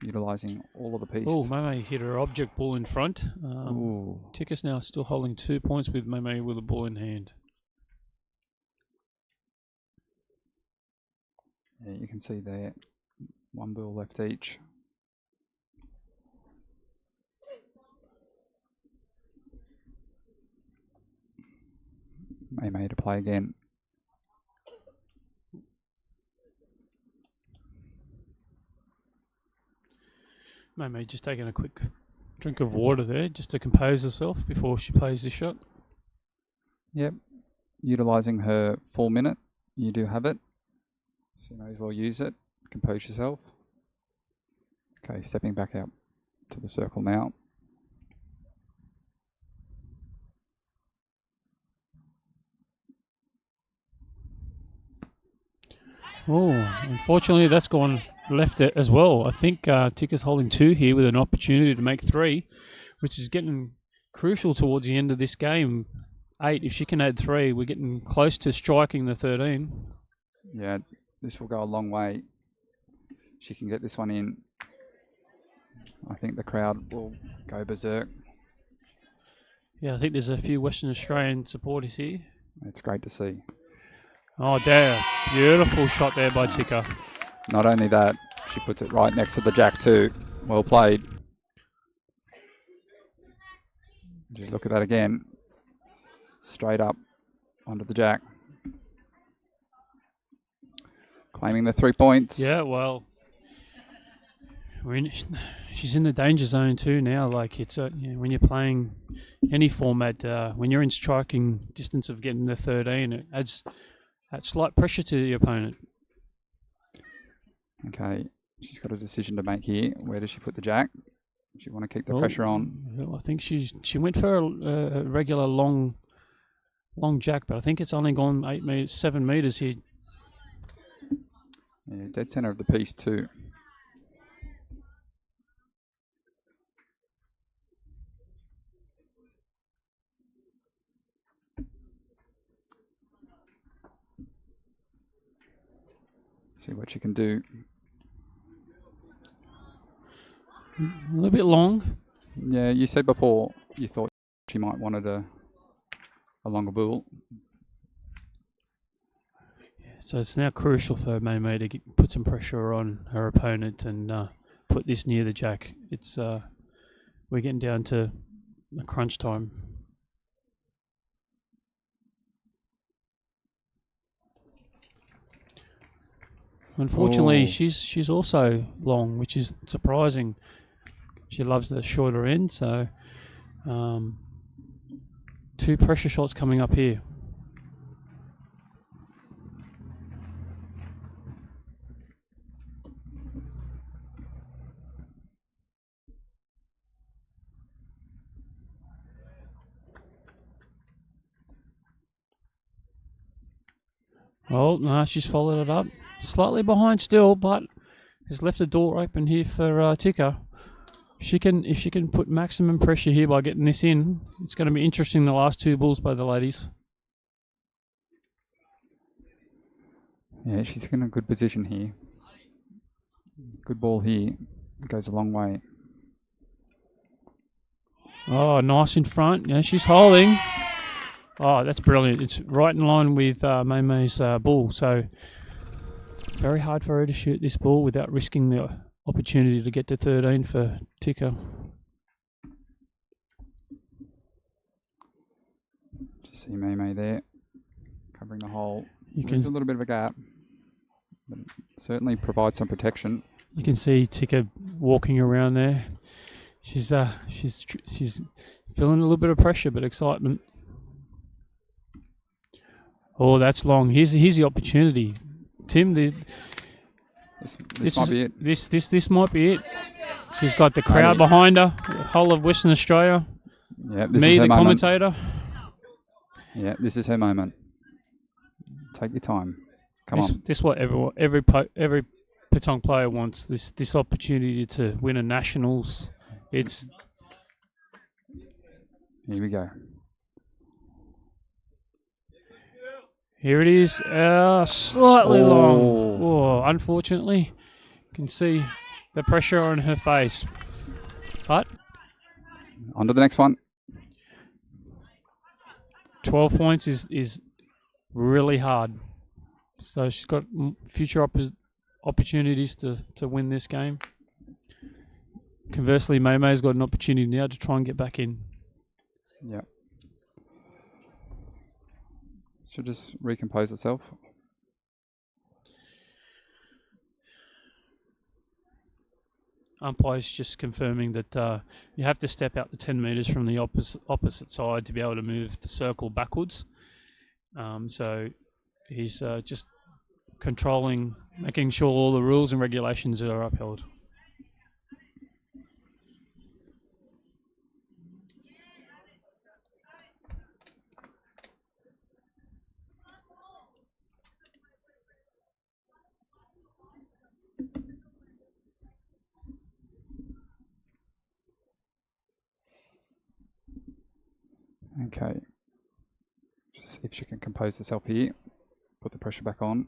Speaker 1: utilising all of the pieces.
Speaker 2: Oh, Mame hit her object ball in front. Tika's now still holding 2 points with Mame with a ball in hand.
Speaker 1: Yeah, you can see there, one ball left each. Mame to play again.
Speaker 2: Mame just taking a quick drink of water there just to compose herself before she plays this shot.
Speaker 1: Yep, utilising her full minute. You do have it, so you may as well use it. Compose yourself. Okay, stepping back out to the circle now.
Speaker 2: Oh, unfortunately that's gone left it as well. I think Tika's holding 2 here with an opportunity to make 3, which is getting crucial towards the end of this game. 8, if she can add 3, we're getting close to striking the 13.
Speaker 1: Yeah, this will go a long way. She can get this one in. I think the crowd will go berserk.
Speaker 2: Yeah, I think there's a few Western Australian supporters here.
Speaker 1: It's great to see.
Speaker 2: Oh, there. Beautiful shot there by Tika.
Speaker 1: Not only that, she puts it right next to the jack too. Well played. Just look at that again. Straight up onto the jack. Claiming the 3 points.
Speaker 2: Yeah, well, she's in the danger zone too now. Like it's when you're playing any format, when you're in striking distance of getting the 13, it adds slight pressure to the opponent.
Speaker 1: Okay, she's got a decision to make here. Where does she put the jack? Does she want to keep the pressure on?
Speaker 2: Well, I think she went for a regular long jack, but I think it's only gone 7 meters here.
Speaker 1: Yeah, dead center of the piece too. See what she can do.
Speaker 2: A little bit long.
Speaker 1: Yeah, you said before you thought she might wanted a longer ball.
Speaker 2: So it's now crucial for Mame to put some pressure on her opponent and put this near the jack. It's we're getting down to a crunch time. Unfortunately, she's also long, which is surprising. She loves the shorter end, so 2 pressure shots coming up here. Oh, no, she's followed it up. Slightly behind still, but has left the door open here for Tika. If she can put maximum pressure here by getting this in, it's going to be interesting, the last 2 balls by the ladies.
Speaker 1: Yeah, she's in a good position here. Good ball here. It goes a long way.
Speaker 2: Oh, nice in front. Yeah, she's holding. Oh, that's brilliant. It's right in line with Mame's ball. So very hard for her to shoot this ball without risking the opportunity to get to 13 for Tika.
Speaker 1: Just see Mame there, covering the hole.
Speaker 2: There's
Speaker 1: a little bit of a gap, but certainly provides some protection.
Speaker 2: You can see Tika walking around there. She's feeling a little bit of pressure, but excitement. Oh, that's long. Here's the opportunity, Tim.
Speaker 1: This might be it.
Speaker 2: This might be it. She's got the crowd behind her, the whole of Western Australia.
Speaker 1: Yeah, this
Speaker 2: Me,
Speaker 1: is her
Speaker 2: the
Speaker 1: moment.
Speaker 2: commentator.
Speaker 1: Yeah, this is her moment. Take your time. Come on.
Speaker 2: This what every Pétanque player wants. This opportunity to win a nationals. It's
Speaker 1: Here we go.
Speaker 2: Here it is. Slightly long. Oh, unfortunately, you can see the pressure on her face. But
Speaker 1: On to the next one.
Speaker 2: 12 points is really hard. So she's got future opportunities to win this game. Conversely, Mei Mei's got an opportunity now to try and get back in.
Speaker 1: Yeah. Should just recompose itself.
Speaker 2: Umpire's just confirming that you have to step out the 10 metres from the opposite side to be able to move the circle backwards. So he's just controlling, making sure all the rules and regulations are upheld.
Speaker 1: Okay. Just see if she can compose herself here. Put the pressure back on.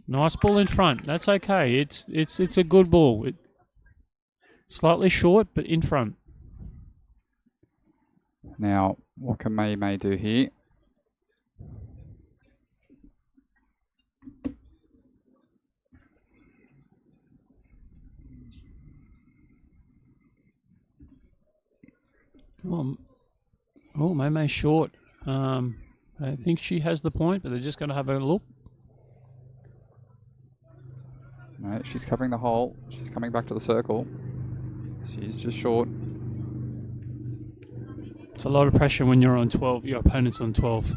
Speaker 2: Nice ball in front. That's okay. It's a good ball. Slightly short, but in front.
Speaker 1: Now, what can Mei Mei do here?
Speaker 2: Oh, Mei Mei's short. I think she has the point, but they're just going to have a look.
Speaker 1: No, she's covering the hole. She's coming back to the circle. She's just short.
Speaker 2: It's a lot of pressure when you're on 12. Your opponent's on 12.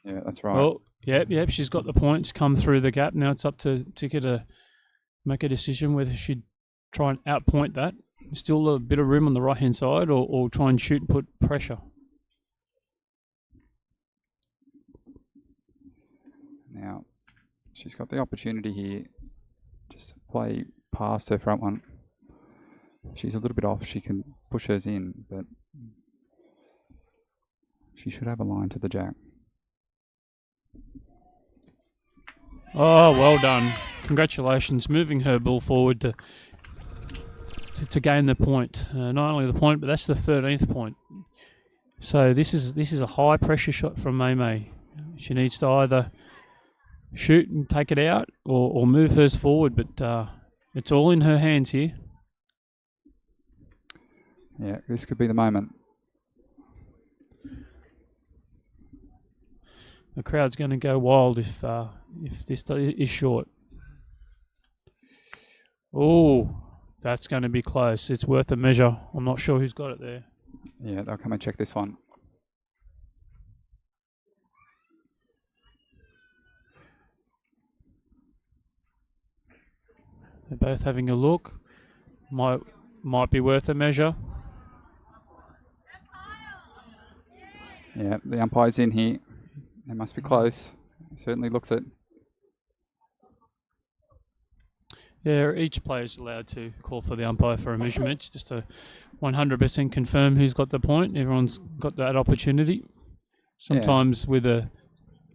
Speaker 1: Yeah, that's right.
Speaker 2: Oh, yep. She's got the points. Come through the gap. Now it's up to Tika to make a decision whether she'd try and outpoint that. Still a bit of room on the right-hand side, or try and shoot and put pressure.
Speaker 1: Now, she's got the opportunity here just to play past her front one. She's a little bit off. She can push hers in, but she should have a line to the jack.
Speaker 2: Oh, well done. Congratulations. Moving her ball forward to gain the point. Not only the point, but that's the 13th point. So this is a high pressure shot from Mei Mei. She needs to either shoot and take it out or move hers forward, but it's all in her hands here.
Speaker 1: Yeah, this could be the moment.
Speaker 2: The crowd's going to go wild if this is short. Oh, that's going to be close. It's worth a measure. I'm not sure who's got it there.
Speaker 1: Yeah, they'll come and check this one.
Speaker 2: They're both having a look. Might be worth a measure.
Speaker 1: Yeah, the umpire's in here. It must be close. It certainly looks it.
Speaker 2: Yeah, each player is allowed to call for the umpire for a measurement, just to 100% confirm who's got the point. Everyone's got that opportunity. Sometimes with a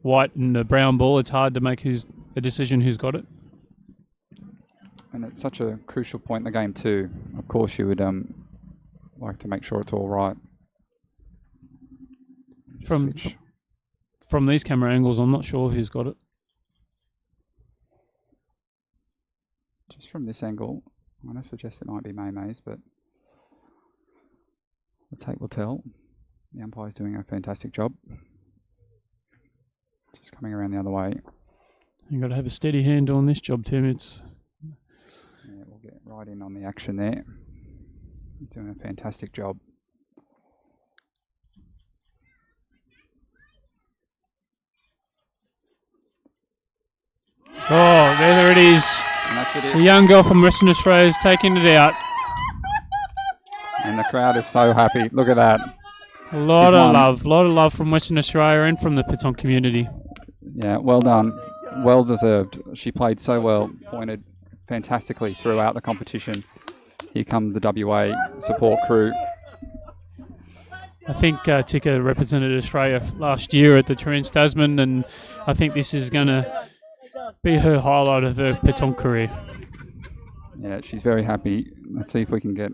Speaker 2: white and a brown ball, it's hard to make a decision who's got it.
Speaker 1: And it's such a crucial point in the game too. Of course, you would like to make sure it's all right.
Speaker 2: From these camera angles, I'm not sure who's got it.
Speaker 1: Just from this angle, I'm going to suggest it might be Mei Mei's, but the tape will tell. The umpire's doing a fantastic job. Just coming around the other way.
Speaker 2: You've got to have a steady hand on this job, Tim.
Speaker 1: Yeah, we'll get right right in on the action there. Doing a fantastic job.
Speaker 2: Oh, there it is.
Speaker 1: And that's it.
Speaker 2: The young girl from Western Australia is taking it out.
Speaker 1: And the crowd is so happy. Look at that.
Speaker 2: A lot of love from Western Australia and from the Pétanque community.
Speaker 1: Yeah, well done. Well deserved. She played so well, pointed fantastically throughout the competition. Here come the WA support crew.
Speaker 2: I think Tika represented Australia last year at the Trans Tasman, and I think this is going to be her highlight of her Pétanque career.
Speaker 1: Yeah, she's very happy. Let's see if we can get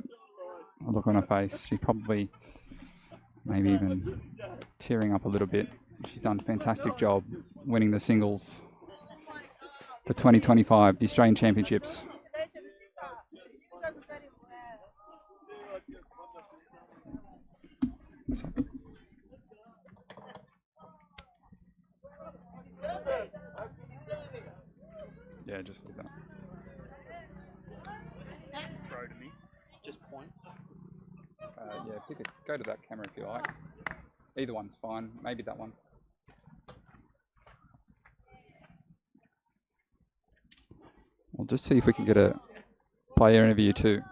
Speaker 1: a look on her face. She probably maybe even tearing up a little bit. She's done a fantastic job winning the singles for 2025, the Australian Championships. So. Yeah, just leave that.
Speaker 2: Throw to me. Just point.
Speaker 1: Yeah, go to that camera if you like. Either one's fine. Maybe that one. We'll just see if we can get a player interview too.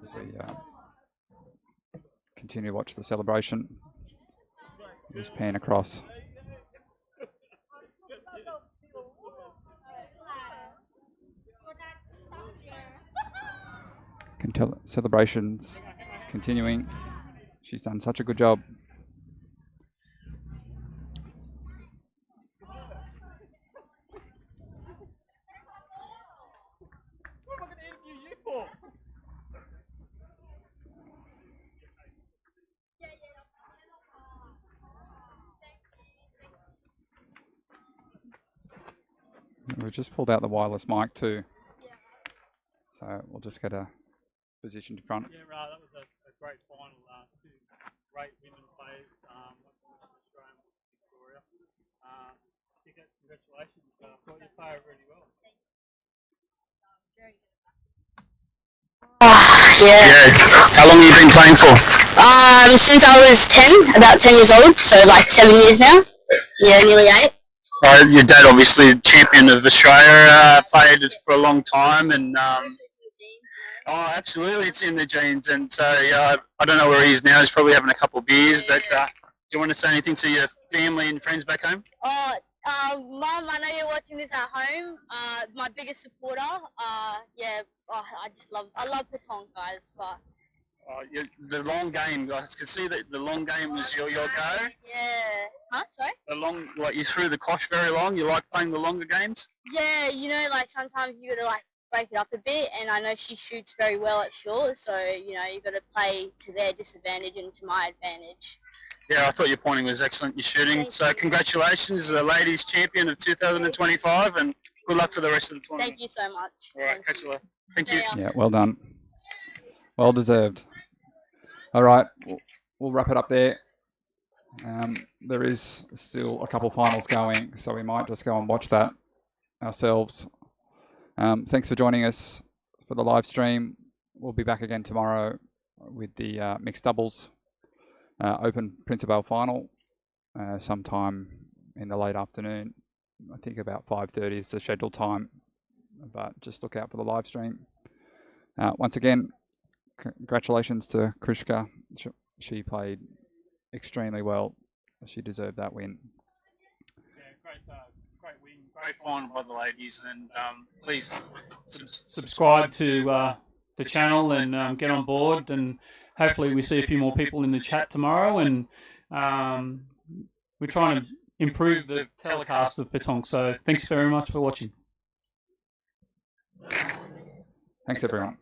Speaker 1: As we continue to watch the celebration. Just pan across. Celebrations continuing. She's done such a good job. We've just pulled out the wireless mic too. So we'll just get a position to front.
Speaker 2: Yeah, right. That was a great final. Two great women players. Australia and Victoria. Tika, congratulations. Thought you played really well.
Speaker 3: Yeah. How long have you been playing for?
Speaker 4: Since I was 10, about 10 years old, so like 7 years now. Yeah, nearly 8.
Speaker 3: Your dad, obviously champion of Australia, played for a long time, and oh, absolutely, it's in the genes. And so, I don't know where he is now. He's probably having a couple of beers. But do you want to say anything to your family and friends back home?
Speaker 4: Mum, I know you're watching this at home. My biggest supporter. I love Petanque, guys. But
Speaker 3: The long game. I can see that the long game was your go.
Speaker 4: Yeah. Huh? Sorry?
Speaker 3: The long, like you threw the kosh very long. You like playing the longer games?
Speaker 4: Yeah, you know, like sometimes you gotta like break it up a bit, and I know she shoots very well at short, so you know you gotta play to their disadvantage and to my advantage.
Speaker 3: Yeah, I thought your pointing was excellent. Your shooting.
Speaker 4: Thank
Speaker 3: so
Speaker 4: you.
Speaker 3: Congratulations, the ladies champion of 2025, and good luck for the rest of the tournament.
Speaker 4: Thank you so much.
Speaker 3: All right, catch you later. Thank you.
Speaker 1: Yeah, well done. Well deserved. All right, we'll wrap it up there. There is still a couple finals going, so we might just go and watch that ourselves. Thanks for joining us for the live stream. We'll be back again tomorrow with the mixed doubles open Principale final sometime in the late afternoon. I think about 5:30 is the scheduled time, but just look out for the live stream. Once again, congratulations to KHRISHIKA. She played extremely well. She deserved that win.
Speaker 2: Yeah, great win.
Speaker 3: Great final by the ladies, and please
Speaker 2: Subscribe to the channel and get on board, and hopefully we see a few more people in the chat tomorrow, and we're trying to improve the telecast of Pétanque. So thanks very much for watching.
Speaker 1: Thanks everyone.